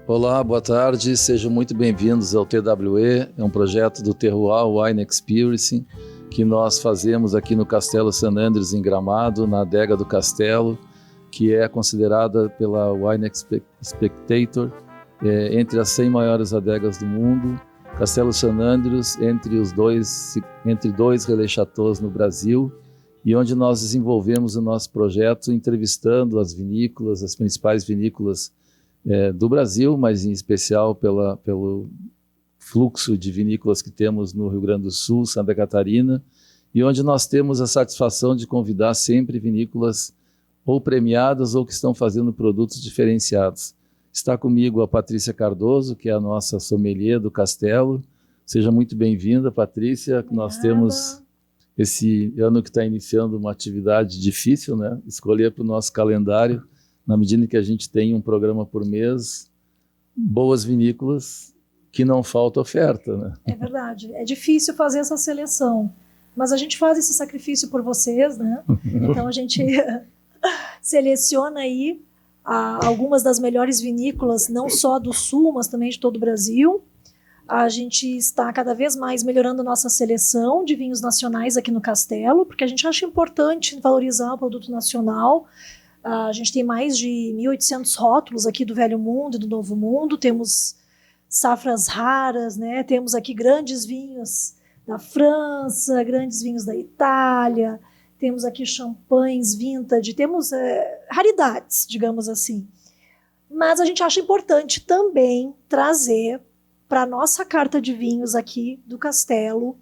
Olá, boa tarde, sejam muito bem-vindos ao TWE, é um projeto do Terroir Wine Experience que nós fazemos aqui no Castelo St. Andrews, em Gramado, na adega do Castelo, que é considerada pela Wine Spectator entre as 100 maiores adegas do mundo. Castelo St. Andrews entre dois relais chateaus no Brasil, e onde nós desenvolvemos o nosso projeto entrevistando as vinícolas, as principais vinícolas do Brasil, mas em especial pelo fluxo de vinícolas que temos no Rio Grande do Sul, Santa Catarina, e onde nós temos a satisfação de convidar sempre vinícolas ou premiadas ou que estão fazendo produtos diferenciados. Está comigo a Patrícia Cardoso, que é a nossa sommelier do Castelo. Seja muito bem-vinda, Patrícia. Obrigada. Nós temos esse ano que está iniciando uma atividade difícil, né? Escolher para o nosso calendário, na medida que a gente tem um programa por mês, boas vinícolas, que não falta oferta, né? É verdade, é difícil fazer essa seleção, mas a gente faz esse sacrifício por vocês, né? Então a gente seleciona aí algumas das melhores vinícolas, não só do Sul, mas também de todo o Brasil. A gente está cada vez mais melhorando a nossa seleção de vinhos nacionais aqui no Castelo, porque a gente acha importante valorizar o produto nacional. A gente tem mais de 1.800 rótulos aqui do Velho Mundo e do Novo Mundo, temos safras raras, né? Temos aqui grandes vinhos da França, grandes vinhos da Itália, temos aqui champanhes vintage, temos raridades, digamos assim. Mas a gente acha importante também trazer para a nossa carta de vinhos aqui do Castelo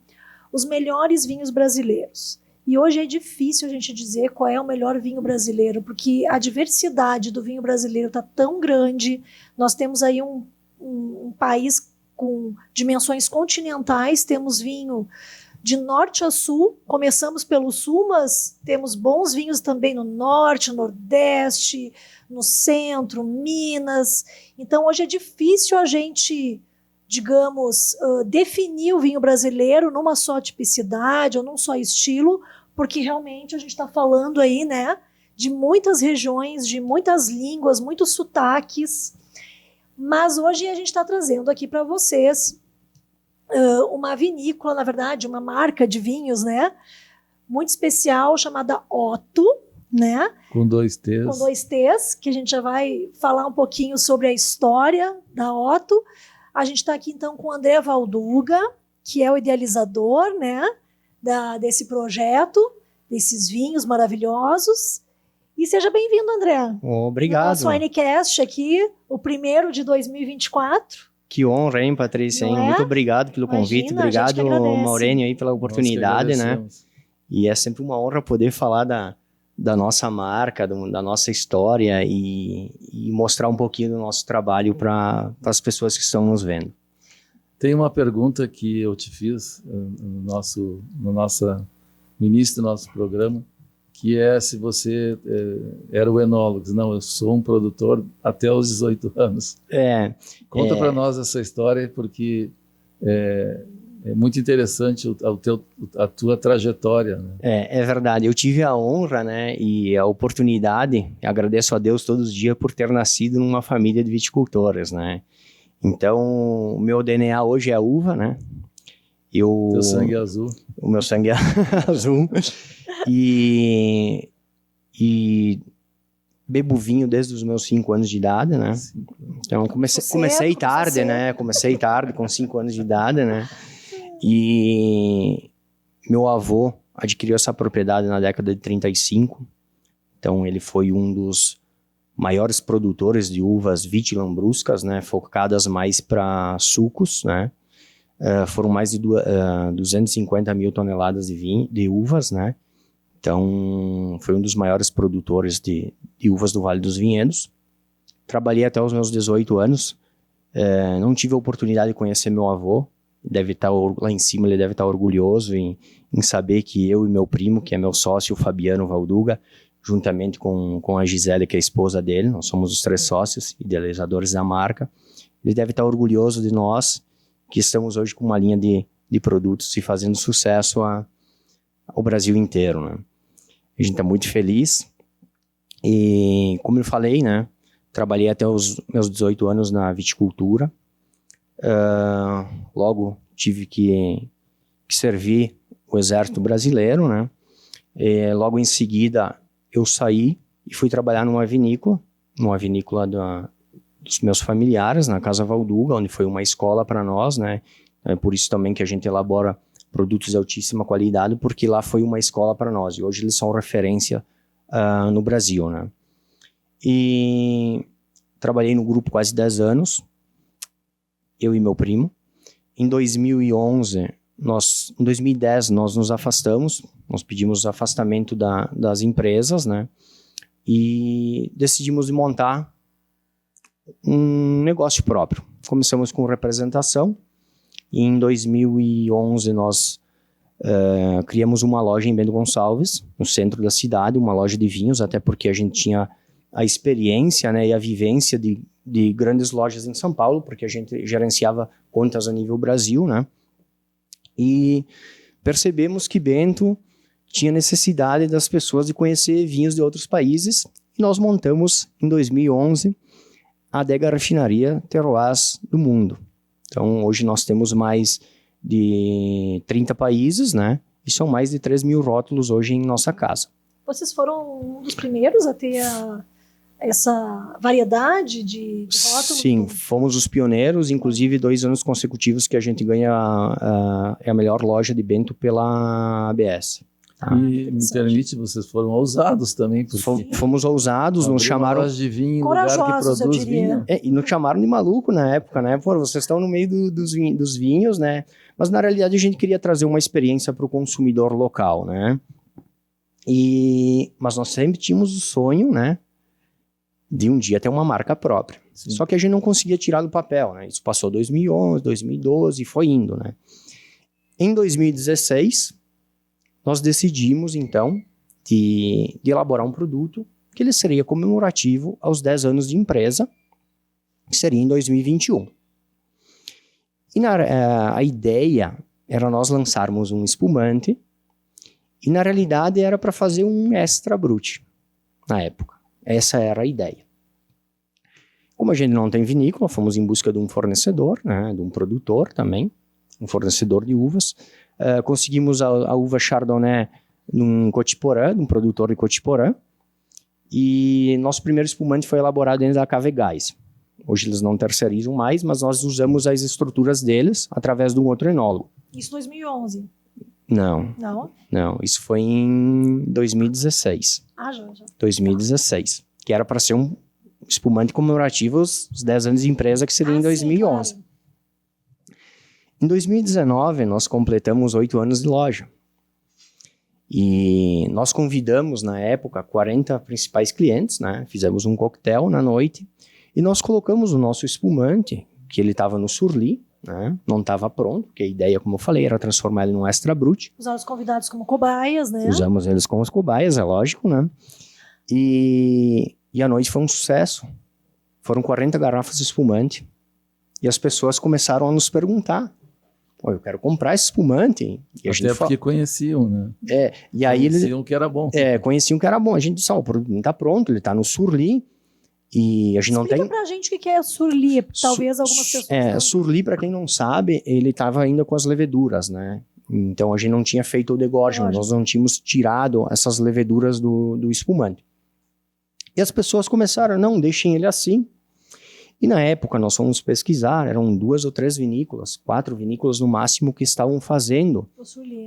os melhores vinhos brasileiros. E hoje é difícil a gente dizer qual é o melhor vinho brasileiro, porque a diversidade do vinho brasileiro está tão grande. Nós temos aí um país com dimensões continentais, temos vinho de norte a sul, começamos pelo sul, mas temos bons vinhos também no norte, no nordeste, no centro, Minas. Então hoje é difícil a gente, digamos, definir o vinho brasileiro numa só tipicidade ou num só estilo, porque realmente a gente está falando aí, né, de muitas regiões, de muitas línguas, muitos sotaques. Mas hoje a gente está trazendo aqui para vocês uma vinícola, na verdade, uma marca de vinhos, né, muito especial, chamada Otto, né? Com 2 T's. Com 2 T's, que a gente já vai falar um pouquinho sobre a história da Otto. A gente está aqui, então, com o André Valduga, que é o idealizador, né, desse projeto, desses vinhos maravilhosos. E seja bem-vindo, André. Obrigado. Nosso Winecast aqui, o primeiro de 2024. Que honra, hein, Patrícia? Hein? Muito obrigado pelo convite. Obrigado, Maurênio, aí, pela oportunidade, né? E é sempre uma honra poder falar da nossa marca, da nossa história e mostrar um pouquinho do nosso trabalho para as pessoas que estão nos vendo. Tem uma pergunta que eu te fiz no início do nosso programa, que é se você era o enólogo. Não, eu sou um produtor até os 18 anos. Conta para nós essa história, porque é muito interessante a tua trajetória. Né? É verdade. Eu tive a honra, né, e a oportunidade, agradeço a Deus todos os dias por ter nascido numa família de viticultores, né? Então, o meu DNA hoje é a uva, né? Teu sangue é azul. O meu sangue é azul. E bebo vinho desde os meus 5 anos de idade, né? Então, comecei tarde, né? Comecei tarde, com 5 anos de idade, né? E meu avô adquiriu essa propriedade na década de 35. Então, ele foi um dos maiores produtores de uvas vitilambruscas, né? Focadas mais para sucos, né? Foram mais de 250 mil toneladas de uvas, né? Então, foi um dos maiores produtores de uvas do Vale dos Vinhedos. Trabalhei até os meus 18 anos. Não tive a oportunidade de conhecer meu avô. Deve estar lá em cima, ele deve estar orgulhoso em saber que eu e meu primo, que é meu sócio, o Fabiano Valduga, juntamente com a Gisele, que é a esposa dele, nós somos os 3 sócios, idealizadores da marca. Ele deve estar orgulhoso de nós, que estamos hoje com uma linha de produtos e fazendo sucesso ao Brasil inteiro, né? A gente está muito feliz. E, como eu falei, né, Trabalhei até os meus 18 anos na viticultura. Logo tive que servir o Exército Brasileiro, né? Logo em seguida eu saí e fui trabalhar numa vinícola dos meus familiares, na Casa Valduga, onde foi uma escola para nós, né? É por isso também que a gente elabora produtos de altíssima qualidade, porque lá foi uma escola para nós, e hoje eles são referência no Brasil, né? E trabalhei no grupo quase 10 anos, eu e meu primo. Em 2011, em 2010, nós nos afastamos, nós pedimos afastamento das empresas, né? E decidimos montar um negócio próprio. Começamos com representação, e em 2011 nós criamos uma loja em Bento Gonçalves, no centro da cidade, uma loja de vinhos, até porque a gente tinha a experiência, né, e a vivência de grandes lojas em São Paulo, porque a gente gerenciava contas a nível Brasil, né? E percebemos que Bento tinha necessidade das pessoas de conhecer vinhos de outros países, e nós montamos, em 2011, a adega refinaria Terroirs do mundo. Então, hoje nós temos mais de 30 países, né? E são mais de 3.000 rótulos hoje em nossa casa. Vocês foram um dos primeiros a ter essa variedade de rótulos? Sim, fomos os pioneiros, inclusive 2 anos consecutivos que a gente ganha a melhor loja de Bento pela ABS. E me permite, vocês foram ousados também. Fomos ousados, nos chamaram... de vinho em lugar que produz vinho. E nos chamaram de maluco na época, né? Pô, vocês estão no meio dos vinhos, né? Mas na realidade a gente queria trazer uma experiência para o consumidor local, né? Mas nós sempre tínhamos o sonho, né? De um dia ter uma marca própria. Sim. Só que a gente não conseguia tirar do papel, né? Isso passou 2011, 2012 e foi indo, né? Em 2016... nós decidimos, então, de elaborar um produto que ele seria comemorativo aos 10 anos de empresa, que seria em 2021. E a ideia era nós lançarmos um espumante, e na realidade era para fazer um extra brut, na época. Essa era a ideia. Como a gente não tem vinícola, fomos em busca de um fornecedor, né, de um produtor também, um fornecedor de uvas. Conseguimos a uva Chardonnay num Cotiporã, de um produtor de Cotiporã, e nosso primeiro espumante foi elaborado dentro da Cavegás. Hoje eles não terceirizam mais, mas nós usamos as estruturas deles através de um outro enólogo. Isso em 2011? Não. Não, isso foi em 2016. Já. 2016, que era para ser um espumante comemorativo aos 10 anos de empresa, que seria em 2011. Sim, claro. Em 2019, nós completamos 8 anos de loja. E nós convidamos, na época, 40 principais clientes, né? Fizemos um coquetel na noite e nós colocamos o nosso espumante, que ele estava no Surli, né? Não estava pronto, porque a ideia, como eu falei, era transformar ele num extra brut. Usar os convidados como cobaias, né? Usamos eles como cobaias, é lógico, né? E a noite foi um sucesso. Foram 40 garrafas de espumante e as pessoas começaram a nos perguntar: eu quero comprar esse espumante. E até porque conheciam, né? E aí conheciam que era bom. Conheciam que era bom. A gente disse, o produto não está pronto, ele está no Surli. E a gente não tem... Explica pra gente o que é Surli, talvez algumas pessoas... Surli, para quem não sabe, ele estava ainda com as leveduras, né? Então a gente não tinha feito o degorgement, nós não tínhamos tirado essas leveduras do espumante. E as pessoas começaram, não, deixem ele assim. E na época nós fomos pesquisar, eram 2 ou 3 vinícolas, 4 vinícolas no máximo que estavam fazendo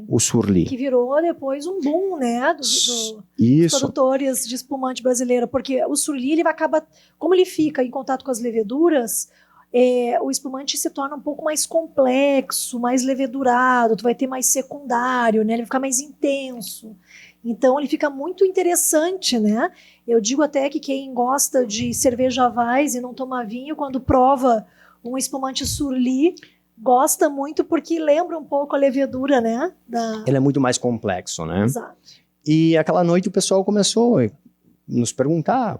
o Surli. Que virou depois um boom, né, dos produtores de espumante brasileiro, porque o Surli, ele acaba, como ele fica em contato com as leveduras, o espumante se torna um pouco mais complexo, mais levedurado, tu vai ter mais secundário, né, ele vai ficar mais intenso. Então ele fica muito interessante, né? Eu digo até que quem gosta de cerveja Weiss e não toma vinho, quando prova um espumante Surli, gosta muito porque lembra um pouco a levedura, né? Ele é muito mais complexo, né? Exato. E aquela noite o pessoal começou a nos perguntar: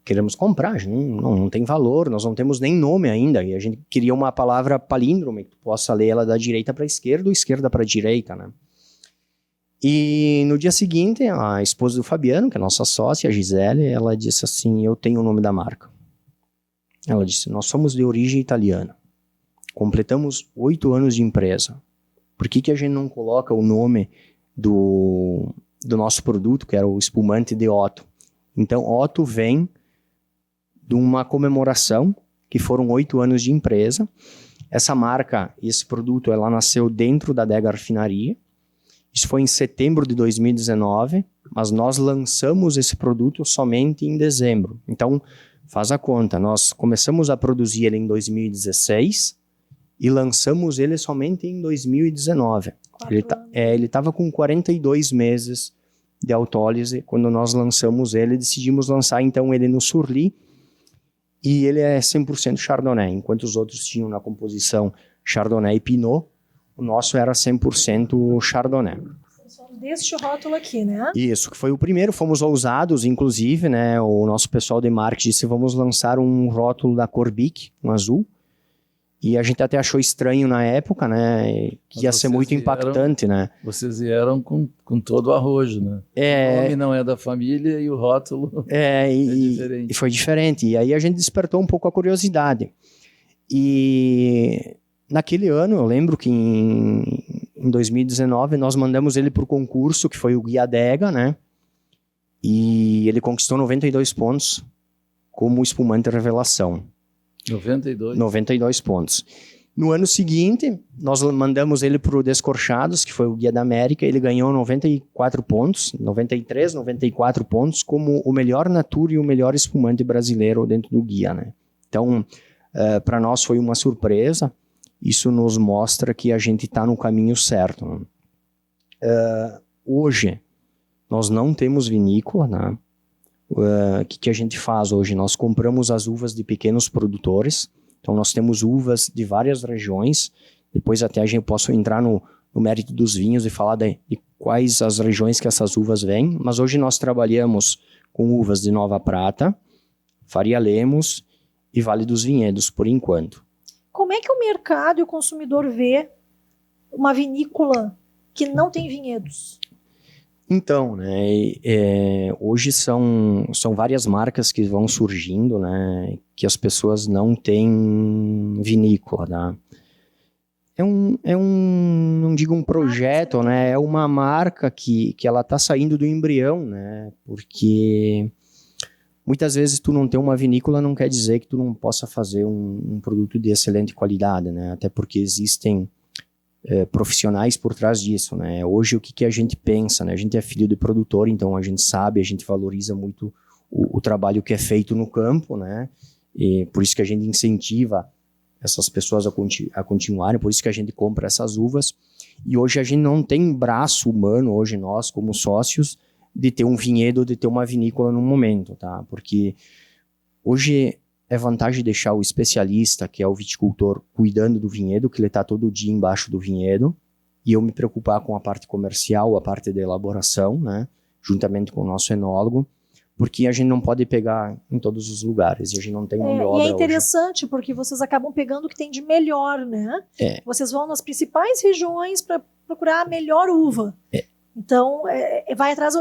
queremos comprar, não tem valor, nós não temos nem nome ainda, e a gente queria uma palavra palíndrome, que tu possa ler ela da direita para a esquerda ou esquerda para a direita, né? E no dia seguinte, a esposa do Fabiano, que é a nossa sócia, a Gisele, ela disse assim, eu tenho o nome da marca. Ela disse, nós somos de origem italiana. Completamos 8 anos de empresa. Por que a gente não coloca o nome do nosso produto, que era o espumante de Otto? Então, Otto vem de uma comemoração, que foram 8 anos de empresa. Essa marca, esse produto, ela nasceu dentro da Adega Refinaria. Isso foi em setembro de 2019, mas nós lançamos esse produto somente em dezembro. Então, faz a conta, nós começamos a produzir ele em 2016 e lançamos ele somente em 2019. Ele estava com 42 meses de autólise quando nós lançamos ele. Decidimos lançar então ele no Surly, e ele é 100% Chardonnay. Enquanto os outros tinham na composição Chardonnay e Pinot, o nosso era 100% Chardonnay. Deste rótulo aqui, né? Isso, que foi o primeiro, fomos ousados, inclusive, né? O nosso pessoal de marketing disse, vamos lançar um rótulo da Corbic, um azul. E a gente até achou estranho na época, né? Que ia ser muito impactante, né? Vocês vieram com todo o arrojo, né? O nome não é da família e o rótulo é diferente. E foi diferente. E aí a gente despertou um pouco a curiosidade. E naquele ano, eu lembro que em 2019, nós mandamos ele para o concurso, que foi o Guia Adega, né? E ele conquistou 92 pontos como espumante revelação. 92 pontos. No ano seguinte, nós mandamos ele para o Descorchados, que foi o Guia da América. Ele ganhou 94 pontos, 93, 94 pontos, como o melhor natura e o melhor espumante brasileiro dentro do guia, né? Então, para nós foi uma surpresa. Isso nos mostra que a gente está no caminho certo, né? Hoje, nós não temos vinícola, né? O que a gente faz hoje? Nós compramos as uvas de pequenos produtores. Então, nós temos uvas de várias regiões. Depois até eu posso entrar no mérito dos vinhos e falar de quais as regiões que essas uvas vêm. Mas hoje nós trabalhamos com uvas de Nova Prata, Faria Lemos e Vale dos Vinhedos, por enquanto. Como é que o mercado e o consumidor vê uma vinícola que não tem vinhedos? Então, né, hoje são várias marcas que vão surgindo, né, que as pessoas não têm vinícola, né? Não digo um projeto, né, é uma marca que ela está saindo do embrião, né, porque muitas vezes tu não ter uma vinícola não quer dizer que tu não possa fazer um produto de excelente qualidade, né, até porque existem profissionais por trás disso, né? Hoje o que a gente pensa, né? A gente é filho de produtor, então a gente sabe, a gente valoriza muito o trabalho que é feito no campo, né? E por isso que a gente incentiva essas pessoas a continuarem, por isso que a gente compra essas uvas. E hoje a gente não tem braço humano, hoje nós como sócios, de ter um vinhedo, de ter uma vinícola no momento, tá? Porque hoje é vantagem deixar o especialista, que é o viticultor, cuidando do vinhedo, que ele está todo dia embaixo do vinhedo, e eu me preocupar com a parte comercial, a parte da elaboração, né, juntamente com o nosso enólogo, porque a gente não pode pegar em todos os lugares, e a gente não tem mão de obra. E é interessante, hoje, porque vocês acabam pegando o que tem de melhor, né? Vocês vão nas principais regiões para procurar a melhor uva. Então, vai atrás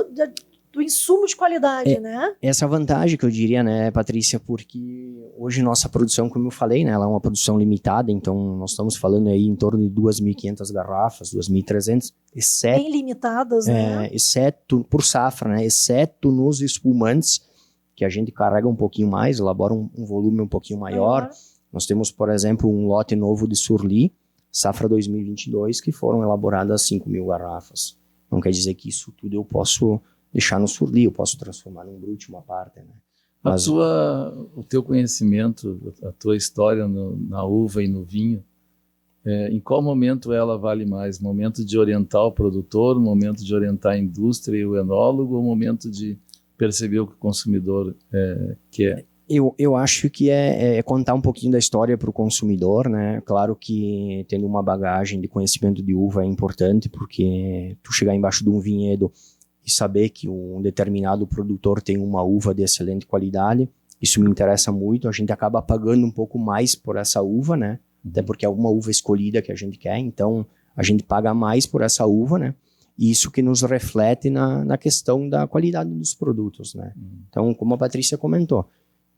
do insumo de qualidade, né? Essa vantagem que eu diria, né, Patrícia, porque hoje nossa produção, como eu falei, né, ela é uma produção limitada, então nós estamos falando aí em torno de 2.500 garrafas, 2.300, exceto... Bem limitadas, né? Exceto, por safra, né, exceto nos espumantes, que a gente carrega um pouquinho mais, elabora um volume um pouquinho maior. Nós temos, por exemplo, um lote novo de Surly, safra 2022, que foram elaboradas 5.000 garrafas. Não quer dizer que isso tudo eu posso deixar no Surly, eu posso transformar num brut uma parte, né? Mas o teu conhecimento, a tua história na uva e no vinho, em qual momento ela vale mais? Momento de orientar o produtor, momento de orientar a indústria e o enólogo, ou momento de perceber o que o consumidor quer? Eu acho que é contar um pouquinho da história para o consumidor, né? Claro que tendo uma bagagem de conhecimento de uva é importante, porque tu chegar embaixo de um vinhedo e saber que um determinado produtor tem uma uva de excelente qualidade, isso me interessa muito. A gente acaba pagando um pouco mais por essa uva, né? Até porque é uma uva escolhida que a gente quer, então a gente paga mais por essa uva, né? E isso que nos reflete na questão da qualidade dos produtos, né? Então, como a Patrícia comentou,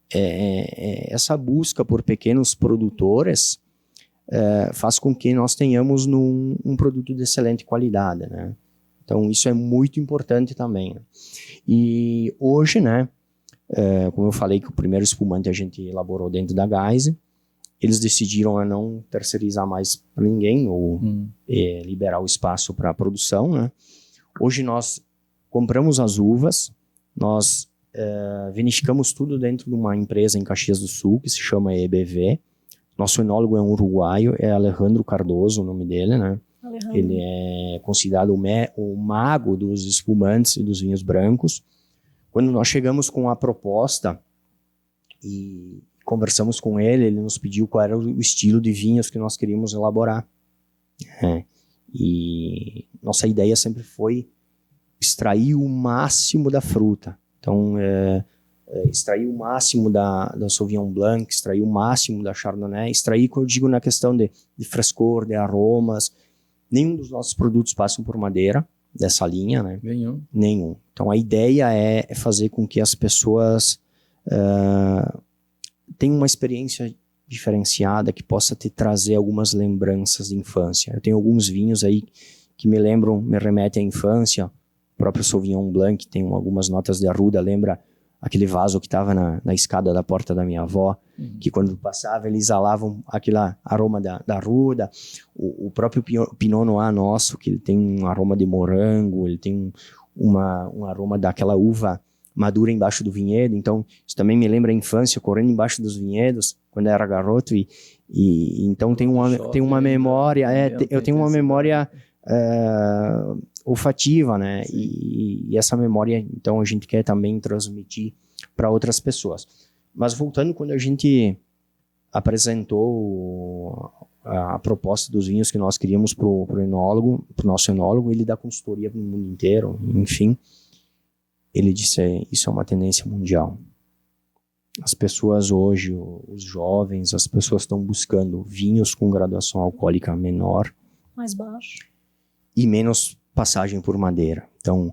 essa busca por pequenos produtores faz com que nós tenhamos um produto de excelente qualidade, né? Então, isso é muito importante também. E hoje, né, como eu falei que o primeiro espumante a gente elaborou dentro da Geise, eles decidiram a não terceirizar mais para ninguém ou liberar o espaço para a produção, né? Hoje nós compramos as uvas, nós vinificamos tudo dentro de uma empresa em Caxias do Sul que se chama EBV. Nosso enólogo é um uruguaio, é Alejandro Cardoso o nome dele, né? Alejandro. Ele é considerado o mago dos espumantes e dos vinhos brancos. Quando nós chegamos com a proposta e conversamos com ele, ele nos pediu qual era o estilo de vinhos que nós queríamos elaborar. E nossa ideia sempre foi extrair o máximo da fruta. Então, extrair o máximo da Sauvignon Blanc, extrair o máximo da Chardonnay, extrair, como eu digo, na questão de frescor, de aromas. Nenhum dos nossos produtos passam por madeira, dessa linha, né? Nenhum. Então, a ideia é fazer com que as pessoas tenham uma experiência diferenciada que possa te trazer algumas lembranças de infância. Eu tenho alguns vinhos aí que me remetem à infância. O próprio Sauvignon Blanc tem algumas notas de arruda, lembra aquele vaso que estava na escada da porta da minha avó, que quando passava eles exalavam aquele aroma da arruda. O próprio Pinot Noir nosso, que ele tem um aroma de morango, ele tem um aroma daquela uva madura embaixo do vinhedo. Então isso também me lembra a infância, correndo embaixo dos vinhedos quando eu era garoto, e então tem uma memória, eu tenho uma memória olfativa, né? E essa memória, então, a gente quer também transmitir para outras pessoas. Mas voltando, quando a gente apresentou a proposta dos vinhos que nós queríamos para o nosso enólogo, ele dá consultoria para o mundo inteiro, enfim, ele disse: isso é uma tendência mundial. As pessoas hoje, os jovens, as pessoas estão buscando vinhos com graduação alcoólica menor, mais baixo, e menos passagem por madeira. Então,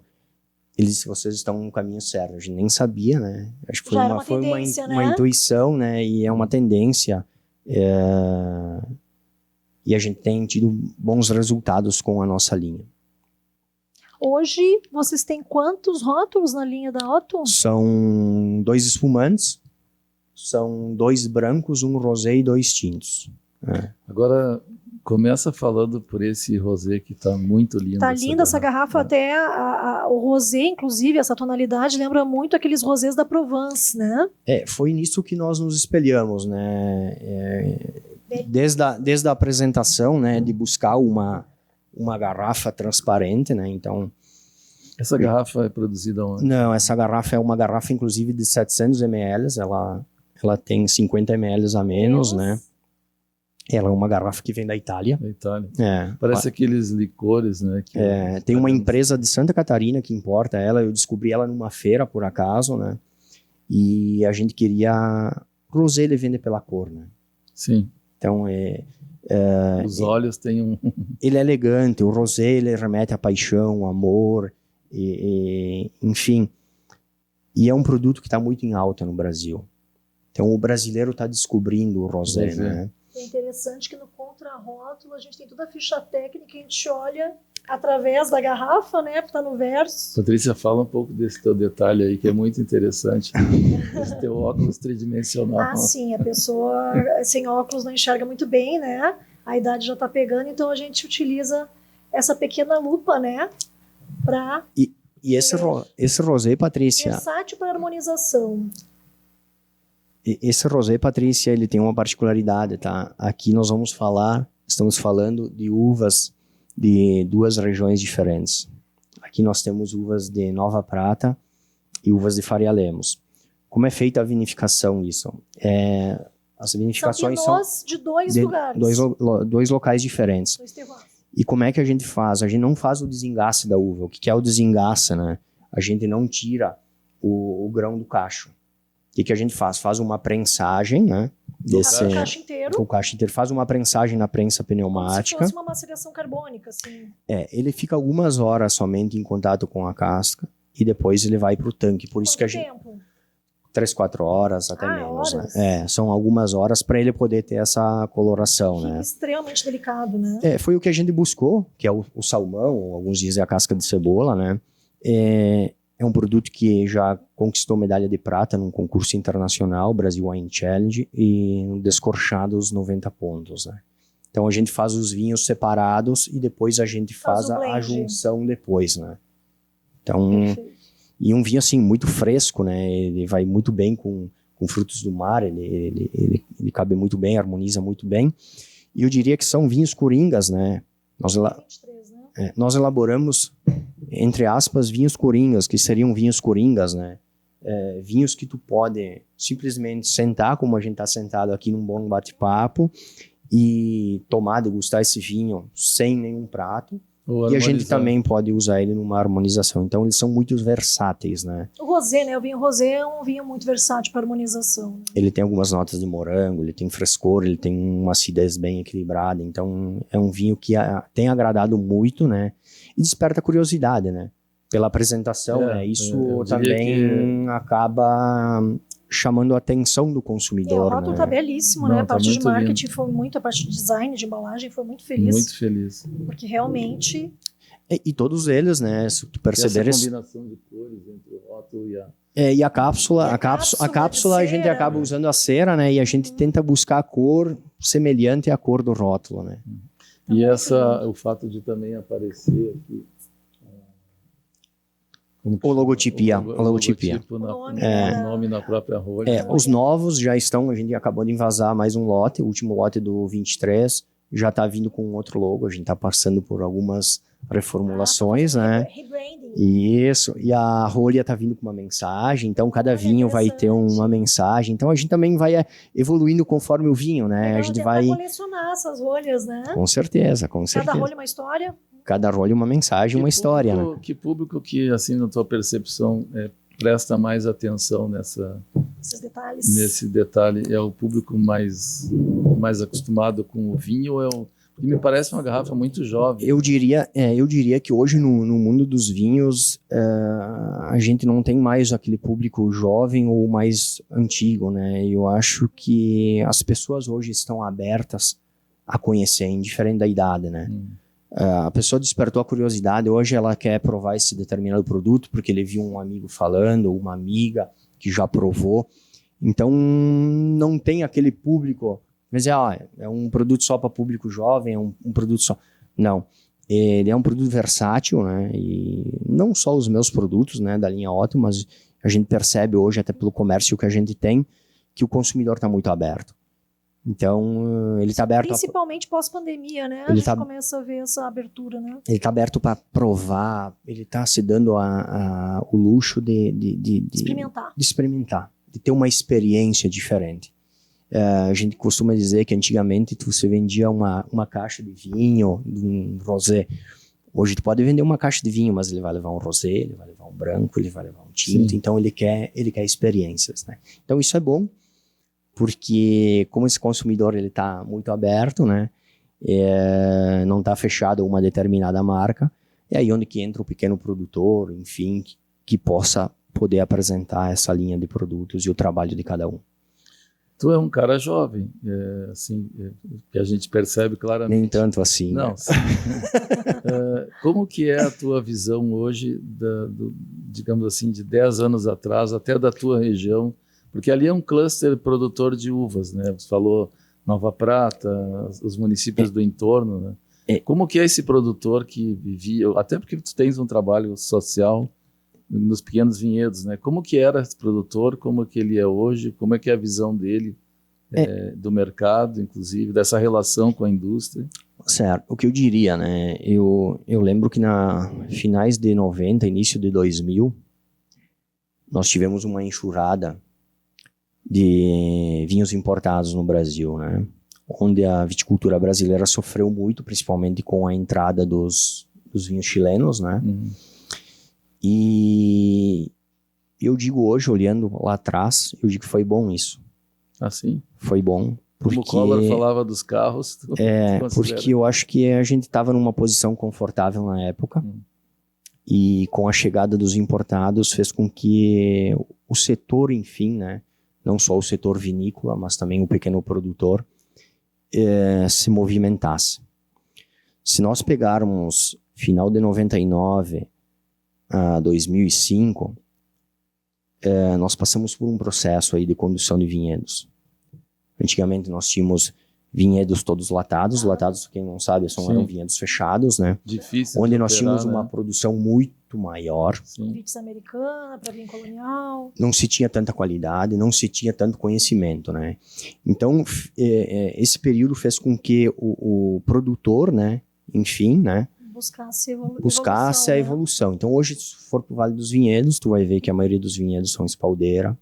vocês estão no caminho certo. A gente nem sabia, né? Acho que foi uma intuição, né? E é uma tendência. E a gente tem tido bons resultados com a nossa linha. Hoje, vocês têm quantos rótulos na linha da Otto? São 2 espumantes, são 2 brancos, 1 rosé e 2 tintos. Agora, começa falando por esse rosé que está muito lindo. Está linda essa garrafa, até o rosé, inclusive, essa tonalidade lembra muito aqueles rosés da Provence, né? Foi nisso que nós nos espelhamos, né? Desde a apresentação, né, de buscar uma garrafa transparente, né? Então, essa garrafa é produzida onde? Não, essa garrafa é uma garrafa, inclusive, de 700 ml, ela tem 50 ml a menos, né? Ela é uma garrafa que vem da Itália. Da Itália. Parece aqueles licores, né? Tem uma empresa de Santa Catarina que importa ela. Eu descobri ela numa feira, por acaso, né? E a gente queria... Rosé, ele vende pela cor, né? Sim. Então, os olhos têm um... Ele é elegante. O rosé, ele remete à paixão, amor, enfim. E é um produto que está muito em alta no Brasil. Então, o brasileiro está descobrindo o rosé, né? É interessante que no contrarótulo a gente tem toda a ficha técnica, a gente olha através da garrafa, né, porque tá no verso. Patrícia, fala um pouco desse teu detalhe aí, que é muito interessante, esse teu óculos tridimensional. Sim, a pessoa sem óculos não enxerga muito bem, né, a idade já tá pegando, então a gente utiliza essa pequena lupa, né, para... E esse rosé, Patrícia... Versátil para harmonização. Esse rosé, Patrícia, ele tem uma particularidade, tá? Aqui nós estamos falando de uvas de 2 regiões diferentes. Aqui nós temos uvas de Nova Prata e uvas de Faria Lemos. Como é feita a vinificação disso? As vinificações são de 2 lugares. 2 locais diferentes. 2 terroirs. E como é que a gente faz? A gente não faz o desengace da uva. O que é o desengace, né? A gente não tira o grão do cacho. O que a gente faz? Faz uma prensagem, né? desse... O caixa inteiro. O caixa inteiro. Faz uma prensagem na prensa pneumática. Como se fosse uma maceração carbônica, assim. Ele fica algumas horas somente em contato com a casca e depois ele vai para o tanque. Por isso que a gente... tempo? 3, 4 horas, até menos. Horas. Né? São algumas horas para ele poder ter essa coloração, né? Extremamente delicado, né? Foi o que a gente buscou, que é o salmão, ou alguns dizem a casca de cebola, né? É um produto que já conquistou medalha de prata num concurso internacional, Brasil Wine Challenge, e descorchados 90 pontos, né? Então a gente faz os vinhos separados e depois a gente faz a junção depois, né? Então... Perfeito. E um vinho, assim, muito fresco, né? Ele vai muito bem com frutos do mar, ele cabe muito bem, harmoniza muito bem. E eu diria que são vinhos coringas, né? 23, né? Nós elaboramos, entre aspas, vinhos coringas, que seriam vinhos coringas, né? Vinhos que tu pode simplesmente sentar, como a gente está sentado aqui num bom bate-papo, e tomar, degustar esse vinho sem nenhum prato. E a gente também pode usar ele numa harmonização. Então, eles são muito versáteis, né? O rosé, né? O vinho rosé é um vinho muito versátil para harmonização. Né? Ele tem algumas notas de morango, ele tem frescor, ele tem uma acidez bem equilibrada. Então, é um vinho que tem agradado muito, né? E desperta curiosidade, né? Pela apresentação, né? Isso também acaba chamando a atenção do consumidor. O rótulo né? Tá belíssimo, né? A parte de marketing foi muito, a parte de design, de embalagem foi muito feliz. Muito feliz. Porque realmente... E todos eles, né? Se tu perceberes... Essa combinação de cores entre o rótulo e a... E a cápsula, a cápsula a gente acaba usando a cera, né? E a gente tenta buscar a cor semelhante à cor do rótulo, né? E o fato de também aparecer aqui... O logotipia. O nome na própria rolha. Os novos já estão, a gente acabou de invasar mais um lote, o último lote do 23, já está vindo com outro logo, a gente está passando por algumas reformulações, né? Rebranding. Isso, e a rolha está vindo com uma mensagem, então cada vinho vai ter uma mensagem, então a gente também vai evoluindo conforme o vinho, né? A gente vai colecionar essas rolhas, né? Com certeza. Cada rolha uma história. Cada rolha uma mensagem, uma história, né? Que público que, assim, na tua percepção, presta mais atenção esses detalhes. Nesse detalhe? É o público mais acostumado com o vinho ou é o... Porque me parece uma garrafa muito jovem. Eu diria que hoje no mundo dos vinhos a gente não tem mais aquele público jovem ou mais antigo, né? Eu acho que as pessoas hoje estão abertas a conhecer, indiferente da idade, né? A pessoa despertou a curiosidade, hoje ela quer provar esse determinado produto porque ele viu um amigo falando, ou uma amiga que já provou. Então não tem aquele público, mas é um produto só para público jovem, é um produto só. Não, ele é um produto versátil, né? E não só os meus produtos, né, da linha Otto, mas a gente percebe hoje, até pelo comércio que a gente tem, que o consumidor está muito aberto. Então, ele está aberto... Principalmente pós-pandemia, né? A gente começa a ver essa abertura, né? Ele está aberto para provar, ele está se dando o luxo de experimentar, de ter uma experiência diferente. A gente costuma dizer que antigamente você vendia uma caixa de vinho, um rosé. Hoje tu pode vender uma caixa de vinho, mas ele vai levar um rosé, ele vai levar um branco, ele vai levar um tinto. Sim. Então, ele quer experiências, né? Então, isso é bom. Porque como esse consumidor ele está muito aberto, né, não está fechado a uma determinada marca, é aí onde que entra o pequeno produtor, enfim, que possa poder apresentar essa linha de produtos e o trabalho de cada um. Tu é um cara jovem, que a gente percebe claramente. Nem tanto assim. Não. Né? Como que é a tua visão hoje, digamos assim, de 10 anos atrás, até da tua região? Porque ali é um cluster produtor de uvas, né? Você falou Nova Prata, os municípios do entorno, né? Como que é esse produtor que vivia, até porque tu tens um trabalho social nos pequenos vinhedos, né? Como que era esse produtor, como que ele é hoje, como é que é a visão dele do mercado, inclusive, dessa relação com a indústria? Certo, o que eu diria, né? Eu lembro que na finais de 90, início de 2000, nós tivemos uma enxurrada de vinhos importados no Brasil, né? Onde a viticultura brasileira sofreu muito, principalmente com a entrada dos vinhos chilenos, né? E eu digo hoje, olhando lá atrás, eu digo que foi bom isso. Assim? Foi bom. Como o Collor falava dos carros. Porque eu acho que a gente estava numa posição confortável na época. E com a chegada dos importados fez com que o setor, enfim, né, não só o setor vinícola, mas também o pequeno produtor, se movimentasse. Se nós pegarmos final de 99 a 2005, nós passamos por um processo aí de condução de vinhedos. Antigamente nós tínhamos vinhedos todos latados. Latados, quem não sabe, eram vinhedos fechados, né? Difícil. Onde nós tínhamos uma produção muito maior. Vitis americana, para vinho colonial. Não se tinha tanta qualidade, não se tinha tanto conhecimento, né? Então, esse período fez com que o produtor, né, enfim, né, buscasse a evolução. Então, hoje, se for para o Vale dos Vinhedos, tu vai ver que a maioria dos vinhedos são espaldeira,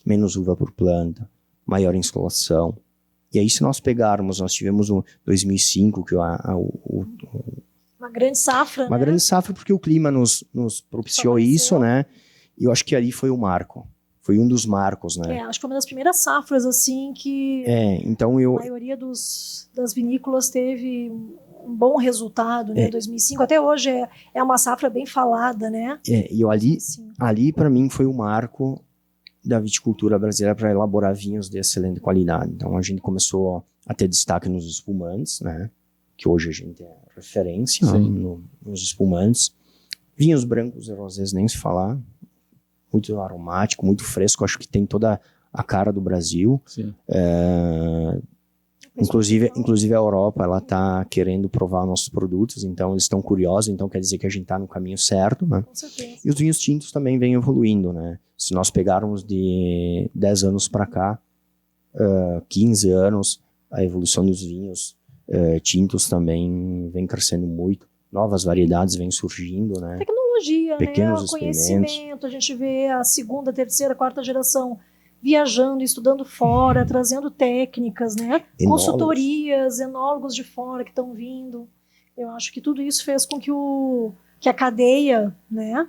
menos uva por planta, maior insolação. E aí, se nós pegarmos, nós tivemos o 2005, que uma grande safra, uma grande safra, porque o clima nos propiciou isso, né? E eu acho que ali foi o marco. Foi um dos marcos, né? Acho que foi uma das primeiras safras, assim, que então a maioria das vinícolas teve um bom resultado, né? 2005, até hoje é uma safra bem falada, né? E ali para mim foi o marco da viticultura brasileira para elaborar vinhos de excelente qualidade. Então a gente começou a ter destaque nos espumantes, né? Que hoje a gente é referência nos espumantes. Vinhos brancos e rosés nem se falar. Muito aromático, muito fresco. Acho que tem toda a cara do Brasil. Inclusive a Europa, ela está querendo provar nossos produtos, então eles estão curiosos, então quer dizer que a gente está no caminho certo, né? Com certeza. E os vinhos tintos também vêm evoluindo, né? Se nós pegarmos de 10 anos para cá, 15 anos, a evolução dos vinhos tintos também vem crescendo muito. Novas variedades vêm surgindo, né? Tecnologia, pequenos né? O conhecimento, a gente vê a segunda, terceira, quarta geração viajando, estudando fora, trazendo técnicas, né? Consultorias, enólogos de fora que estão vindo. Eu acho que tudo isso fez com que a cadeia, né,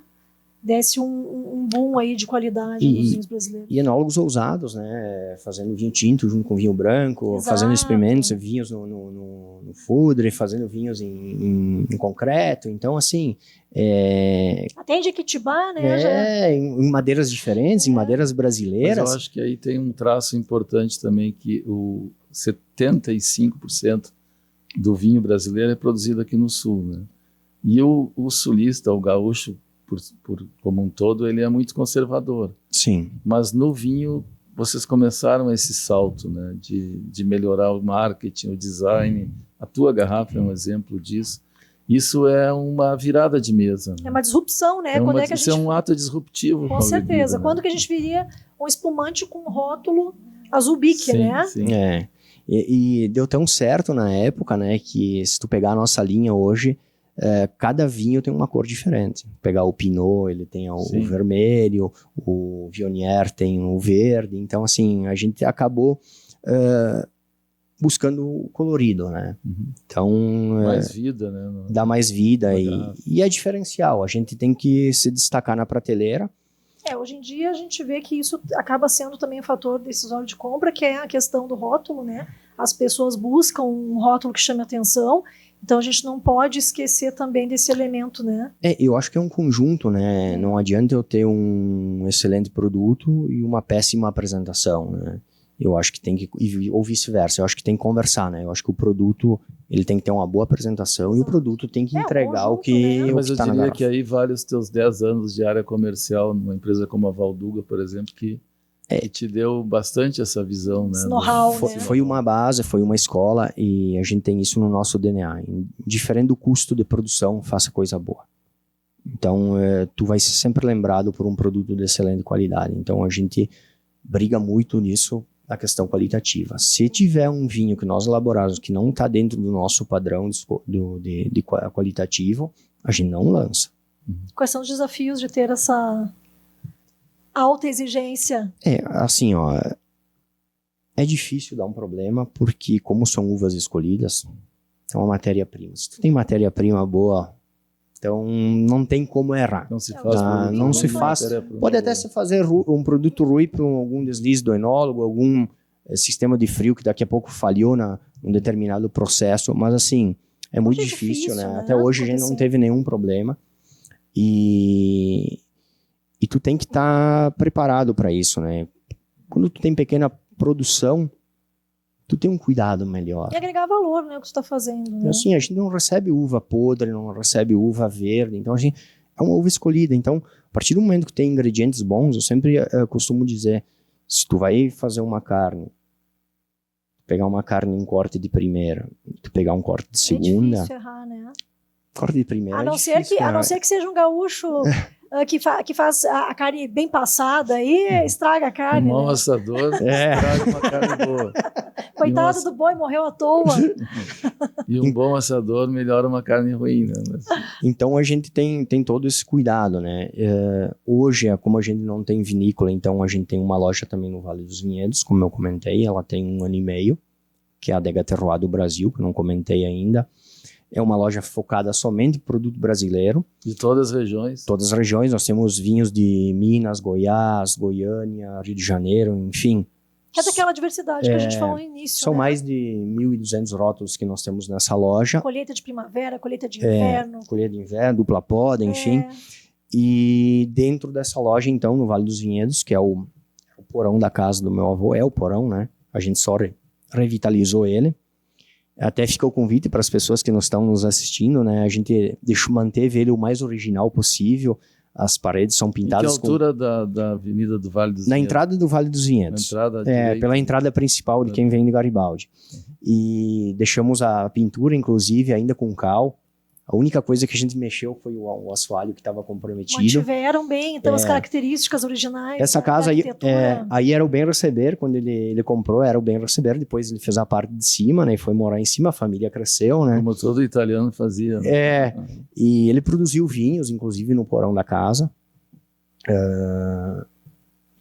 desse um boom aí de qualidade nos vinhos brasileiros. E enólogos ousados, né? Fazendo vinho tinto junto com vinho branco, Exato. Fazendo experimentos, vinhos no fudre, fazendo vinhos em concreto. Então, assim... Até em Jequitibá, né? Em madeiras diferentes, em madeiras brasileiras. Mas eu acho que aí tem um traço importante também, que o 75% do vinho brasileiro é produzido aqui no Sul, né? E o sulista, o gaúcho, como um todo, ele é muito conservador. Sim. Mas no vinho, vocês começaram esse salto, né, de melhorar o marketing, o design. A tua garrafa é um exemplo disso. Isso é uma virada de mesa. É uma disrupção, né? Isso é um ato disruptivo. Com certeza. Bebida, quando que a gente viria um espumante com rótulo azul bique, né? Sim. E deu tão certo na época, né, que se tu pegar a nossa linha hoje, cada vinho tem uma cor diferente. Pegar o Pinot, ele tem o vermelho, o Viognier tem o verde. Então, assim, a gente acabou buscando o colorido, né? Então... mais vida, né? Dá mais vida e é diferencial. A gente tem que se destacar na prateleira. Hoje em dia a gente vê que isso acaba sendo também um fator decisório de compra, que é a questão do rótulo, né? As pessoas buscam um rótulo que chame atenção, então a gente não pode esquecer também desse elemento, né? Eu acho que é um conjunto, né? Não adianta eu ter um excelente produto e uma péssima apresentação, né? Eu acho que tem que, ou vice-versa, eu acho que tem que conversar, né? Eu acho que o produto, ele tem que ter uma boa apresentação e o produto tem que entregar o que, né? Mas eu tá diria que aí vale os teus 10 anos de área comercial numa empresa como a Valduga, por exemplo, que te deu bastante essa visão, né? Know-how, foi uma base, foi uma escola e a gente tem isso no nosso DNA. Indiferente do custo de produção, faça coisa boa. Então, tu vai ser sempre lembrado por um produto de excelente qualidade. Então, a gente briga muito nisso, na questão qualitativa. Se tiver um vinho que nós elaboramos que não está dentro do nosso padrão de qualitativo, a gente não lança. Quais são os desafios de ter essa alta exigência? Assim, é difícil dar um problema, porque como são uvas escolhidas, é uma matéria-prima. Se tu tem matéria-prima boa, então não tem como errar. Não se faz. Não se faz. Pode até se fazer um produto ruim por algum deslize do enólogo, algum sistema de frio que daqui a pouco falhou num determinado processo, mas assim, é muito difícil, né? Até hoje a gente não teve nenhum problema. E tu tem que estar preparado para isso, né? Quando tu tem pequena produção, tu tem um cuidado melhor. E agregar valor, né, o que tu está fazendo. Né? Assim, a gente não recebe uva podre, não recebe uva verde, então a gente é uma uva escolhida. Então, a partir do momento que tem ingredientes bons, eu sempre costumo dizer, se tu vai fazer uma carne, pegar uma carne em corte de primeira, tu pegar um corte de segunda... É difícil errar, né? Corte de primeira a não ser que seja um gaúcho que faz a carne bem passada aí estraga a carne. Um mau né? assador estraga uma carne boa. Coitado do boi, morreu à toa. E um bom assador melhora uma carne ruim, né? Então a gente tem todo esse cuidado, né? Hoje, como a gente não tem vinícola, então a gente tem uma loja também no Vale dos Vinhedos, como eu comentei, ela tem 1 ano e meio, que é a Adega Terroir do Brasil, que eu não comentei ainda. É uma loja focada somente em produto brasileiro. De todas as regiões? Todas as regiões. Nós temos vinhos de Minas, Goiás, Goiânia, Rio de Janeiro, enfim. É daquela diversidade que a gente falou no início. São né? mais de 1.200 rótulos que nós temos nessa loja. Colheita de primavera, colheita de inverno. Colheita de inverno, dupla poda, enfim. E dentro dessa loja, então, no Vale dos Vinhedos, que é o porão da casa do meu avô, é o porão, né? A gente só revitalizou ele. Até fica o convite para as pessoas que não estão nos assistindo, né? A gente manteve ele o mais original possível. As paredes são pintadas. Em que altura da Avenida do Vale dos Vinhedos? Na entrada do Vale dos Vinhedos. Pela entrada principal de quem vem de Garibaldi. E deixamos a pintura, inclusive, ainda com cal. A única coisa que a gente mexeu foi o assoalho que estava comprometido. Mantiveram bem, então, as características originais. Essa casa aí era o Bem Receber, quando ele comprou, era o Bem Receber, depois ele fez a parte de cima, né, e foi morar em cima, a família cresceu, né. Como todo italiano fazia. Né? E ele produziu vinhos, inclusive no porão da casa.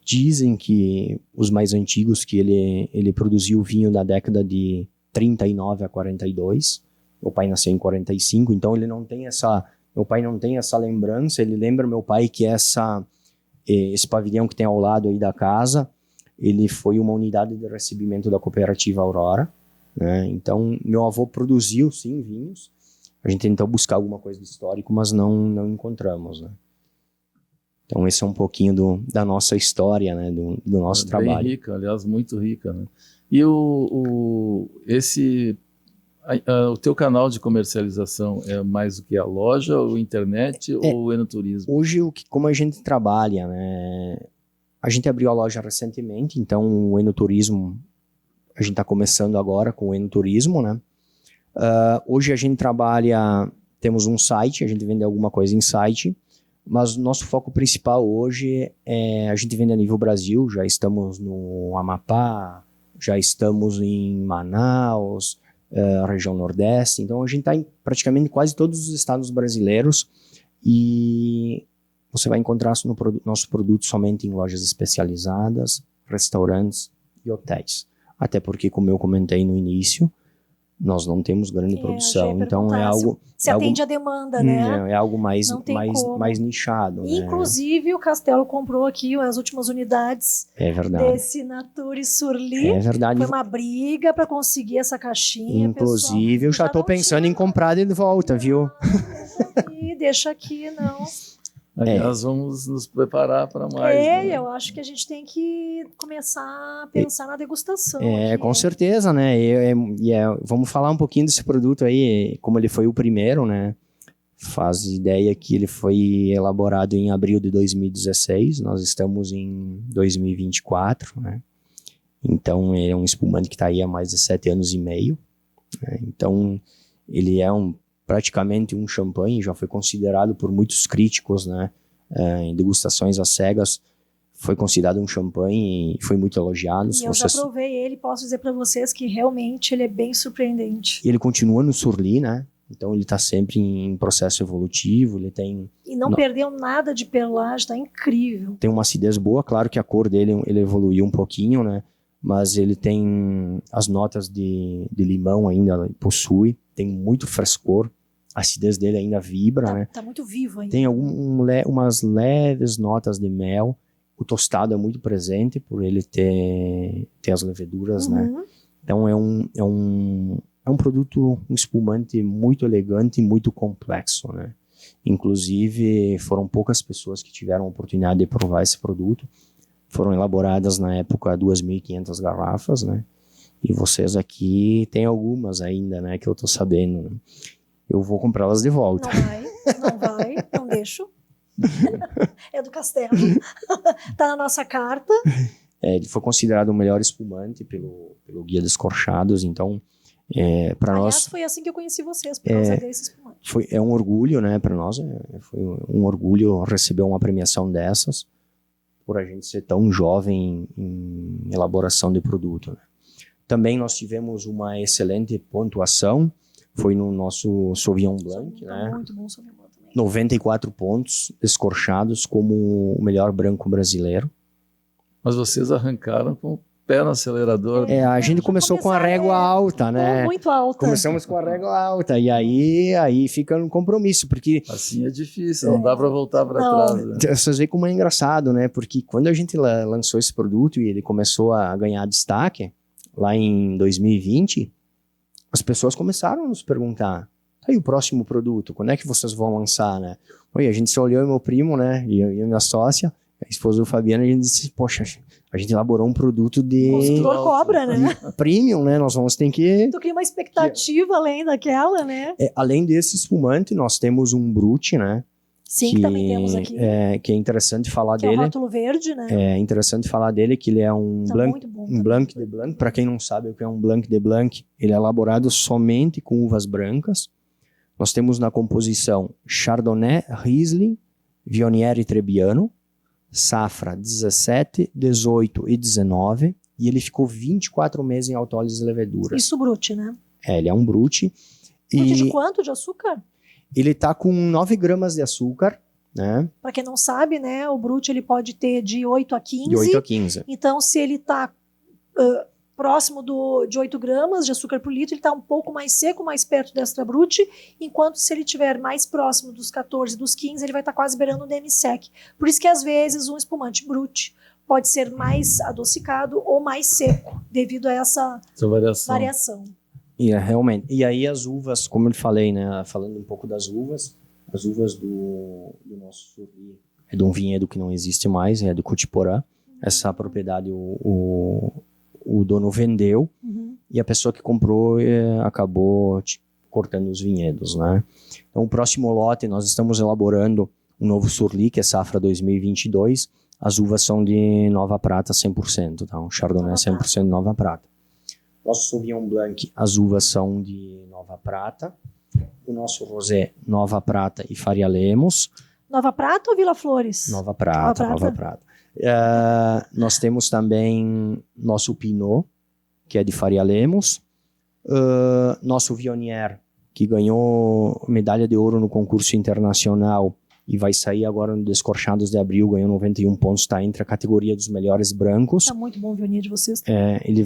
Dizem que os mais antigos, que ele produziu vinho da década de 39 a 42, meu pai nasceu em 45, então ele não tem meu pai não tem essa lembrança. Ele lembra meu pai que esse pavilhão que tem ao lado aí da casa, ele foi uma unidade de recebimento da cooperativa Aurora, né? Então meu avô produziu sim vinhos. A gente tentou buscar alguma coisa de histórico, mas não encontramos, né? Então esse é um pouquinho da nossa história, né? Do nosso trabalho. Bem rica, aliás, muito rica, né? E o teu canal de comercialização é mais o que? A loja, ou internet ou o enoturismo? Hoje, como a gente trabalha, né? A gente abriu a loja recentemente, então o enoturismo, a gente está começando agora com o enoturismo, né? Hoje a gente trabalha, temos um site, a gente vende alguma coisa em site, mas nosso foco principal hoje a gente vende a nível Brasil. Já estamos no Amapá, já estamos em Manaus, região Nordeste, então a gente está em praticamente quase todos os estados brasileiros, e você vai encontrar nosso produto somente em lojas especializadas, restaurantes e hotéis. Até porque, como eu comentei no início, nós não temos grande produção, então é algo... Se atende à demanda, né? É algo mais nichado. Inclusive, o Castelo comprou aqui as últimas unidades desse Nature Surli. É verdade. Foi uma briga para conseguir essa caixinha. Inclusive, pessoal. Eu já estou pensando em comprar de volta, viu? Deixa aqui, não. Aliás, vamos nos preparar para mais. Né? Eu acho que a gente tem que começar a pensar na degustação. Com certeza, né? Vamos falar um pouquinho desse produto aí, como ele foi o primeiro, né? Faz ideia que ele foi elaborado em abril de 2016, nós estamos em 2024, né? Então, ele é um espumante que está aí há mais de 7 anos e meio, né? Então, ele é praticamente um champanhe, já foi considerado por muitos críticos, né, em degustações às cegas, foi considerado um champanhe e foi muito elogiado. E eu já provei ele, posso dizer para vocês que realmente ele é bem surpreendente. E ele continua no Surli, né, então ele está sempre em processo evolutivo, ele tem... E não perdeu nada de perlagem, está incrível. Tem uma acidez boa, claro que a cor dele ele evoluiu um pouquinho, né, mas ele tem as notas de limão ainda, possui, tem muito frescor, a acidez dele ainda vibra, né? Tá muito vivo ainda. Tem umas leves notas de mel O tostado é muito presente por ele ter as leveduras, né? Então é um produto, um espumante muito elegante e muito complexo, né? Inclusive, foram poucas pessoas que tiveram a oportunidade de provar esse produto. Foram elaboradas na época 2.500 garrafas, né? E vocês aqui tem algumas ainda, né? Que eu tô sabendo. Né? Eu vou comprá-las de volta. Não vai, não deixo. É do Castelo. Tá na nossa carta. Ele foi considerado o melhor espumante pelo Guia Descorchados, então para nós... Aliás, foi assim que eu conheci vocês, por causa desse espumante. É um orgulho, né, para nós, foi um orgulho receber uma premiação dessas, por a gente ser tão jovem em elaboração de produto. Né? Também nós tivemos uma excelente pontuação, foi no nosso Sauvignon Blanc, né? Muito bom Sauvignon Blanc também. 94 pontos descorchados como o melhor branco brasileiro. Mas vocês arrancaram com o pé no acelerador. A gente começou com a régua alta, né? Muito alta. Começamos com a régua alta, e aí fica um compromisso, porque... Assim é difícil, não dá para voltar para trás. Né? Vocês veem como é engraçado, né? Porque quando a gente lançou esse produto e ele começou a ganhar destaque, lá em 2020, as pessoas começaram a nos perguntar, e o próximo produto, quando é que vocês vão lançar, né? A gente só olhou, meu primo, né, e minha sócia, a esposa do Fabiano, a gente disse, poxa, a gente elaborou um produto de... Consumidor cobra, né? Premium, né? Nós vamos ter que... Tu cria uma expectativa além daquela, né? Além desse espumante, nós temos um Brut, né? Sim, que também temos aqui. Que é interessante falar que dele. É o rótulo verde, né? É interessante falar dele que ele é um Muito bom, um Blanc de Blanc. Para quem não sabe o que é um Blanc de Blanc, ele é elaborado somente com uvas brancas. Nós temos na composição Chardonnay, Riesling, Viognier e Trebbiano, safra 17, 18 e 19, e ele ficou 24 meses em autólise e leveduras. Isso Brut, né? Ele é um Brut. Brut de quanto de açúcar? Ele tá com 9 gramas de açúcar, né? Para quem não sabe, né, o Brut ele pode ter de 8 a 15. De 8 a 15. Então, se ele tá próximo de 8 gramas de açúcar por litro, ele está um pouco mais seco, mais perto do extra brut, enquanto se ele estiver mais próximo dos 14, dos 15, ele vai estar quase beirando o demi-sec. Por isso que, às vezes, um espumante brut pode ser mais adocicado ou mais seco, devido a essa variação. Realmente. E aí as uvas, como eu falei, né, falando um pouco das uvas, as uvas do nosso sorri é de um vinhedo que não existe mais, é do Cutiporã. Essa propriedade o dono vendeu, e a pessoa que comprou acabou cortando os vinhedos, né? Então, o próximo lote, nós estamos elaborando um novo Surly, que é safra 2022. As uvas são de Nova Prata 100%, tá? Um Chardonnay 100% Nova Prata. Nosso Sauvignon Blanc, as uvas são de Nova Prata. O nosso Rosé, Nova Prata e Faria Lemos. Nova Prata ou Vila Flores? Nova Prata. Nós temos também nosso Pinot, que é de Faria Lemos, nosso Viognier, que ganhou medalha de ouro no concurso internacional e vai sair agora no Descorchados de Abril, ganhou 91 pontos, está entre a categoria dos melhores brancos. Está muito bom o Viognier de vocês. Ele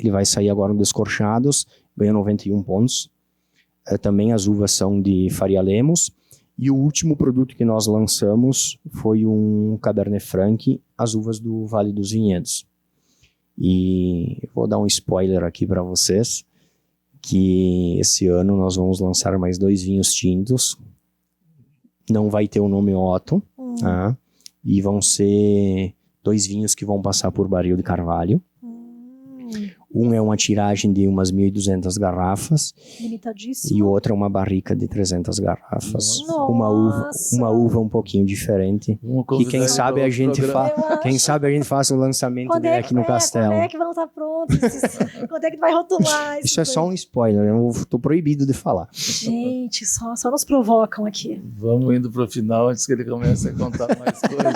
vai sair agora no Descorchados, ganhou 91 pontos. Também as uvas são de Faria Lemos. E o último produto que nós lançamos foi um Cabernet Franc, as uvas do Vale dos Vinhedos. E eu vou dar um spoiler aqui para vocês, que esse ano nós vamos lançar mais 2 vinhos tintos. Não vai ter o nome Otto, tá? E vão ser 2 vinhos que vão passar por barril de carvalho. Um é uma tiragem de umas 1.200 garrafas. Limitadíssimo. E o outro é uma barrica de 300 garrafas. Nossa. Com uma uva um pouquinho diferente. Que quem sabe a gente faça o lançamento dele aqui no Castelo. Quando é que vão estar prontos? Quando é que vai rotular? Isso é só um spoiler, eu estou proibido de falar. Gente, só nos provocam aqui. Vamos indo para o final antes que ele comece a contar mais coisas.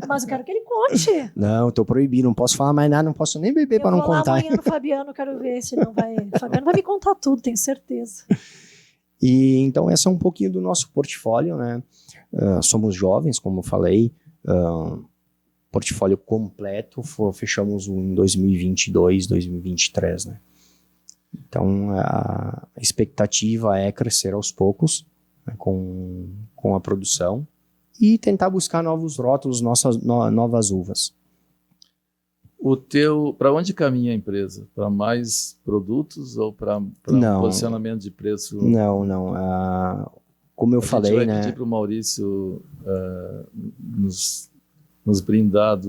Mas eu quero que ele conte. Não, estou proibido, não posso falar mais nada, não posso nem beber para não contar. Amanhã no Fabiano, quero ver se não vai. O Fabiano vai me contar tudo, tenho certeza. E então, essa é um pouquinho do nosso portfólio, né? Somos jovens, como eu falei, portfólio completo, fechamos em 2022, 2023, né? Então, a expectativa é crescer aos poucos, né, com a produção e tentar buscar novos rótulos, novas uvas. Para onde caminha a empresa? Para mais produtos ou para um posicionamento de preço? Não. Como eu falei, né? A gente vai pedir para o Maurício nos brindar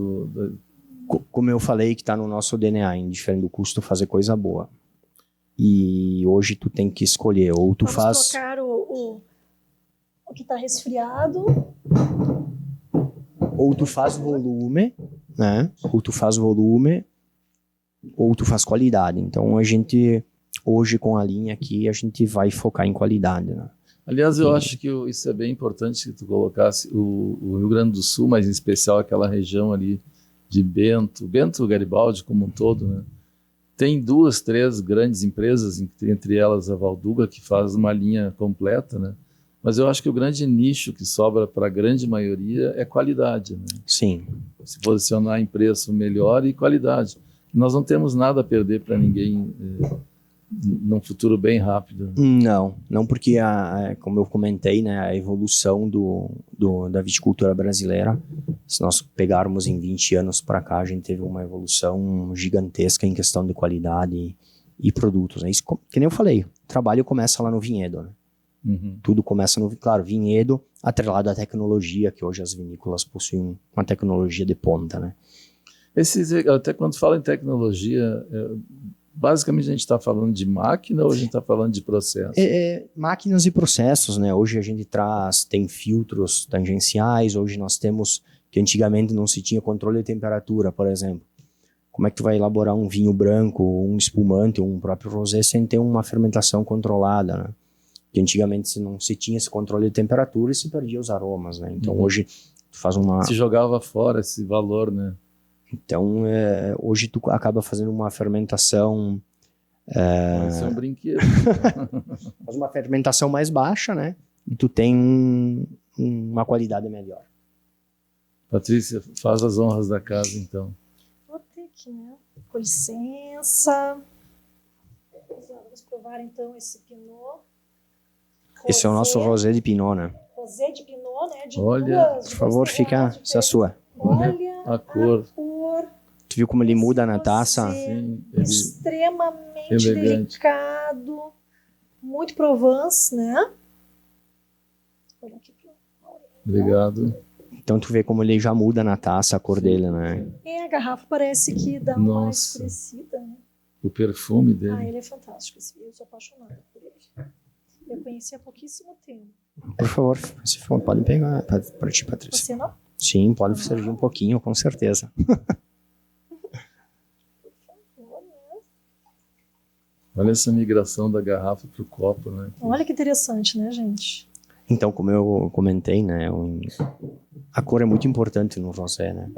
Como eu falei, que está no nosso DNA, indiferente do custo, fazer coisa boa. E hoje tu tem que escolher, ou tu faz... Vamos trocar o que está resfriado. Ou tu faz volume, né? Ou tu faz volume, ou tu faz qualidade. Então, a gente, hoje com a linha aqui, a gente vai focar em qualidade, né? Aliás, eu acho que isso é bem importante que tu colocasse o Rio Grande do Sul, mas em especial aquela região ali de Bento Garibaldi como um todo, né? Tem 2, 3 grandes empresas, entre elas a Valduga, que faz uma linha completa, né? Mas eu acho que o grande nicho que sobra para a grande maioria é qualidade, né? Sim. Se posicionar em preço melhor e qualidade. Nós não temos nada a perder para ninguém num futuro bem rápido. Não porque, como eu comentei, né, a evolução da viticultura brasileira, se nós pegarmos em 20 anos para cá, a gente teve uma evolução gigantesca em questão de qualidade e produtos, né? Isso, que nem eu falei, o trabalho começa lá no vinhedo, né? Tudo começa claro, vinhedo atrelado à tecnologia, que hoje as vinícolas possuem uma tecnologia de ponta, né? Até quando fala em tecnologia, basicamente a gente está falando de máquina ou a gente está falando de processo? Máquinas e processos, né? Hoje a gente tem filtros tangenciais, hoje nós temos, que antigamente não se tinha controle de temperatura, por exemplo. Como é que tu vai elaborar um vinho branco, um espumante, um próprio rosé sem ter uma fermentação controlada, né? Que antigamente não se tinha esse controle de temperatura e se perdia os aromas, né? Então hoje tu faz se jogava fora esse valor, né? Então hoje tu acaba fazendo uma fermentação... Isso é um brinquedo. Faz uma fermentação mais baixa, né? E tu tem uma qualidade melhor. Patrícia, faz as honras da casa, então. Vou ter que, né? Com licença. Vamos provar, então, esse Pinot. Esse é o nosso rosé de Pinot, né? Rosé de Pinot, né? Olha, por favor, fica essa sua. Olha a cor. Tu viu como ele muda na taça? Sim, extremamente elegante. Delicado. Muito Provence, né? Olha aqui pro Obrigado. Então tu vê como ele já muda na taça a cor dele, né? A garrafa parece que dá uma escurecida, né? O perfume dele. Ele é fantástico. Eu sou apaixonada por ele. Eu conheci há pouquíssimo tempo. Por favor, se for, podem pegar para ti, Patrícia. Você não? Sim, pode servir um pouquinho, com certeza. Olha essa migração da garrafa para o copo, né? Olha que interessante, né, gente? Então, como eu comentei, né, a cor é muito importante no rosé, né?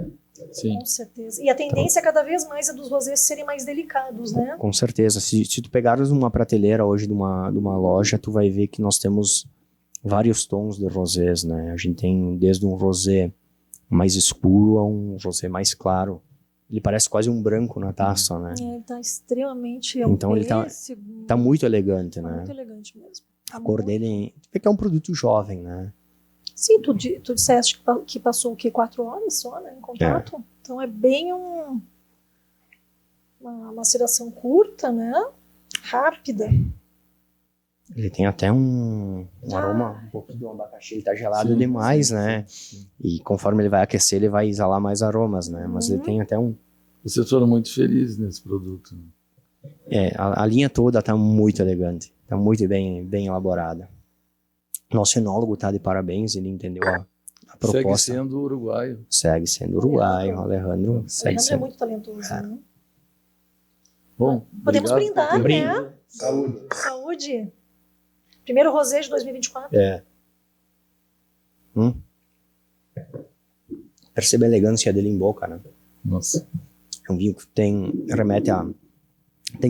Sim. Com certeza. E a tendência cada vez mais é dos rosés serem mais delicados, né? Com certeza. Se tu pegares uma prateleira hoje de uma loja, tu vai ver que nós temos vários tons de rosés, né? A gente tem desde um rosé mais escuro a um rosé mais claro. Ele parece quase um branco na taça, né? Ele tá extremamente... Então ele tá muito elegante, né? Muito elegante mesmo. A cor dele... Tu vê que é um produto jovem, né? Sim, tu disseste que passou o quê? 4 horas só, né? Em contato? Então é bem uma maceração curta, né? Rápida. Ele tem até um aroma um pouco do abacaxi, ele tá gelado demais, né? Sim. E conforme ele vai aquecer, ele vai exalar mais aromas, né? Mas ele tem até Vocês foram muito felizes nesse produto. A linha toda tá muito elegante, tá muito bem elaborada. Nosso enólogo tá de parabéns, ele entendeu a proposta. Segue sendo uruguaio. Segue sendo uruguaio, Alejandro. É muito talentoso, né? Bom, podemos brindar, né? Saúde. Saúde. Primeiro rosé de 2024. Percebe a elegância dele em boca, né? Nossa. É um vinho que tem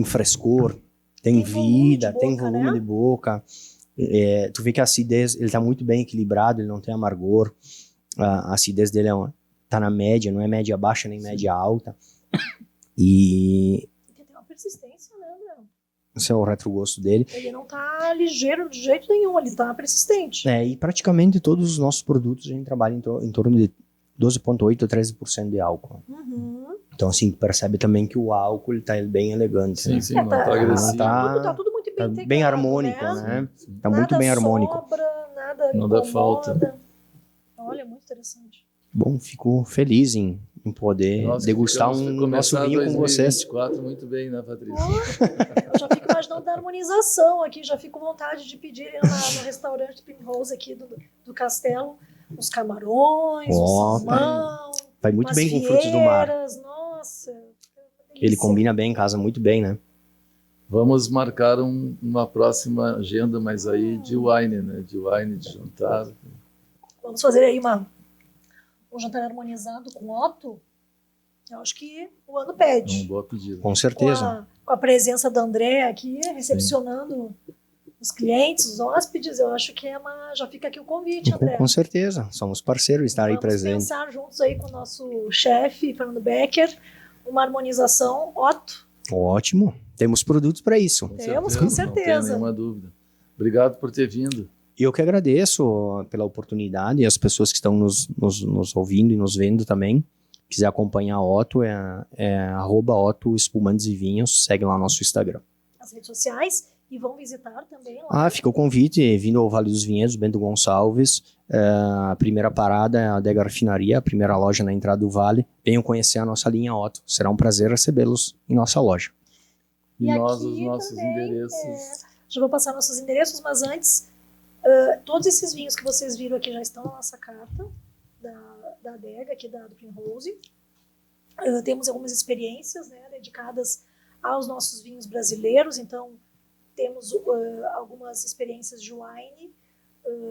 frescor, tem vida, tem volume de boca. Tu vê que a acidez, ele tá muito bem equilibrado, ele não tem amargor. A acidez dele tá na média, não é média baixa nem média alta. E tem uma persistência, né, André? Esse é o retrogosto dele. Ele não tá ligeiro de jeito nenhum, ele tá persistente. E praticamente todos os nossos produtos a gente trabalha em torno de 12,8% a 13% de álcool. Uhum. Então, assim, percebe também que o álcool ele tá bem elegante. Sim, né? sim, não tá agressivo. Tá tudo muito bem Tá integrado, bem harmônico, né? Sim. Tá muito bem harmônico. Sobra, nada Não dá incomoda. falta. Olha, muito interessante. Bom, fico feliz em poder Nossa, degustar ficamos- nosso começar vinho com vocês. 2024 muito bem, né, Patrícia? Eu já fico imaginando da harmonização aqui, já fico com vontade de pedir no restaurante Primrose aqui do Castelo, os camarões, Ó, o salmão, Vai muito umas bem com frutos do mar. vieiras, nossa. Ele combina bem, casa muito bem, né? Vamos marcar uma próxima agenda, mas aí de wine, né? De wine, de jantar. Vamos fazer aí um jantar harmonizado com Otto. Eu acho que o ano É um pede. bom pedido. Com certeza. Com a presença da André aqui, recepcionando os clientes, os hóspedes, eu acho que já fica aqui o convite, André. Com certeza. Somos parceiros, estar aí Vamos presente. pensar juntos aí com o nosso chefe, Fernando Becker, uma harmonização Otto. Ótimo. Temos produtos para isso. Temos, com certeza. Não tenho nenhuma dúvida. Obrigado por ter vindo. E eu que agradeço pela oportunidade e as pessoas que estão nos ouvindo e nos vendo também. Quiser acompanhar a Otto, é @Otto Espumantes e Vinhos. Segue lá no nosso Instagram. As redes sociais e vão visitar também lá. Fica o convite, vindo ao Vale dos Vinhedos, Bento Gonçalves. A primeira parada é a Adega Refinaria, a primeira loja na entrada do Vale. Venham conhecer a nossa linha Otto. Será um prazer recebê-los em nossa loja. E nós, os aqui nossos também, endereços. Já vou passar nossos endereços, mas antes, todos esses vinhos que vocês viram aqui já estão na nossa carta da adega, aqui do Primrose. Temos algumas experiências, né, dedicadas aos nossos vinhos brasileiros, então temos algumas experiências de wine,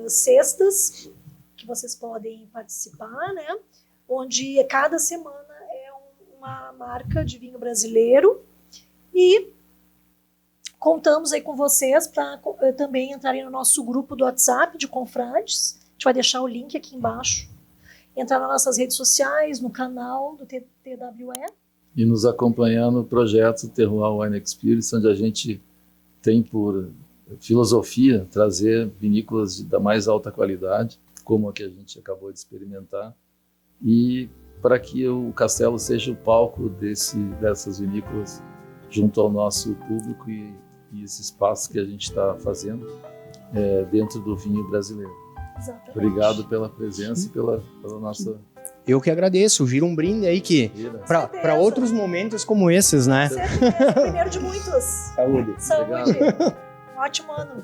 cestas, que vocês podem participar, né, onde cada semana é uma marca de vinho brasileiro, e contamos aí com vocês para também entrarem no nosso grupo do WhatsApp de confrades. A gente vai deixar o link aqui embaixo. Entrar nas nossas redes sociais, no canal do TWE. E nos acompanhar no projeto Terroir Wine Experience, onde a gente tem por filosofia trazer vinícolas da mais alta qualidade, como a que a gente acabou de experimentar, e para que o Castelo seja o palco dessas vinícolas junto ao nosso público e esse espaço que a gente está fazendo dentro do vinho brasileiro. Exatamente. Obrigado pela presença e pela nossa... Eu que agradeço. Gira um brinde aí que para outros momentos como esses, né? Certeza, primeiro de muitos. Saúde. Saúde. Um ótimo ano.